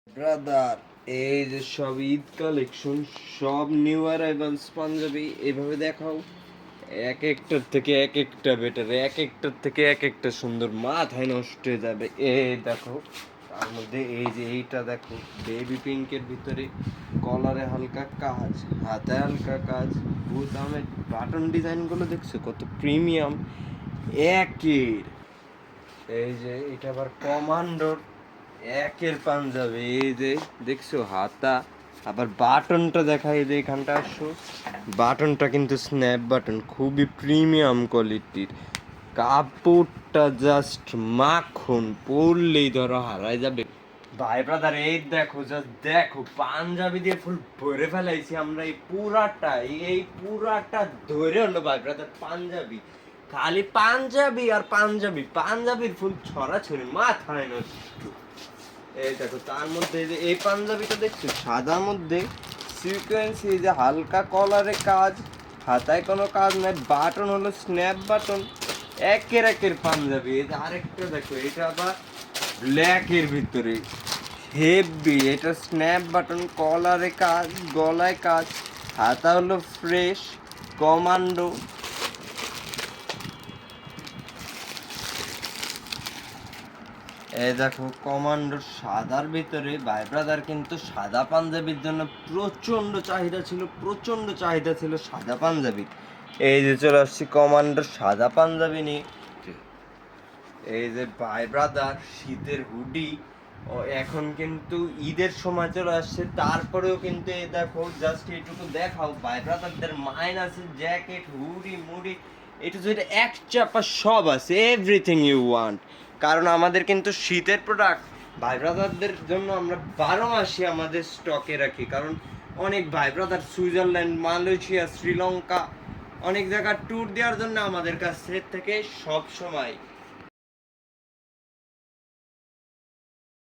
Brother, এই যে সব ঈদ কালেকশন, সব নিউ অ্যারাইভালস পাঞ্জাবি এইভাবে দেখাও। এক একটার থেকে এক একটা বেটার, এক একটার থেকে এক একটা সুন্দর, মাথায় নষ্ট হয়ে যাবে। এই দেখো, তার মধ্যে এই যে এইটা দেখো, বেবি পিঙ্কের ভিতরে কলারে হালকা কাজ, হাতে হালকা কাজ, বুতামের বাটন ডিজাইনগুলো দেখছো কত প্রিমিয়াম একের। এই যে এটা আবার কমান্ডোর একের পাঞ্জাবি, এই যে দেখছো হাতা, আবার বাটনটা দেখাই, যে এখানটা আসো, বাটনটা কিন্তু স্ন্যাপ বাটন, খুবই প্রিমিয়াম কোয়ালিটির। কাপড়টা জাস্ট মাখন, পরলেই ধরো হারাই যাবে। ভাই ব্রাদার, এই দেখো, জাস্ট দেখো, পাঞ্জাবি দিয়ে ফুল ভরে ফেলাইছি আমরা। এই পুরাটা ধরে হলো ভাই ব্রাদার পাঞ্জাবি, খালি পাঞ্জাবি আর পাঞ্জাবি, পাঞ্জাবির ফুল ছড়াছড়ি, মাথায় নষ্ট। এই দেখো, তার মধ্যে এই যে এই পাঞ্জাবিটা দেখছো সাদার মধ্যে সিকোয়েন্সি, যে হালকা কলারে কাজ, হাতায় কোনো কাজ নাই, বাটন হলো স্ন্যাপ বাটন, একের একের পাঞ্জাবি। এই যে আরেকটা দেখো, এটা আবার ব্ল্যাকের ভিতরে হেভি, এটা স্ন্যাপ বাটন, কলারে কাজ, গলায় কাজ, হাতা হলো ফ্রেশ কমান্ডো। এই দেখো কমান্ডোর সাদার ভিতরে, ভাই ব্রাদার কিন্তু সাদা পাঞ্জাবির জন্য প্রচন্ড চাহিদা ছিল, প্রচন্ড চাহিদা ছিল সাদা পাঞ্জাবি। এই যে চলে আসছি কমান্ডোর সাদা পাঞ্জাবি নিয়ে। এই যে ভাই ব্রাদার শীতের হুডি, ও এখন কিন্তু ঈদের সময় চলে আসছে, তারপরেও কিন্তু এই দেখো, জাস্ট এইটুকু দেখাও ভাই ব্রাদারদের মাইন আছে, জ্যাকেট হুডি মুডি, এটা যেটা এক চাপা সব আছে, এভরিথিং ইউ ওয়ান্ট। কারণ আমাদের কিন্তু শীতের প্রোডাক্ট ভাই ব্রাদারদের জন্য আমরা 12 মাসই আমাদের স্টকে রাখি। কারণ অনেক ভাই ব্রাদার সুইজারল্যান্ড, মালয়েশিয়া, শ্রীলঙ্কা, অনেক জায়গার ট্যুর দেওয়ার জন্য আমাদের কাছ থেকে সব সময়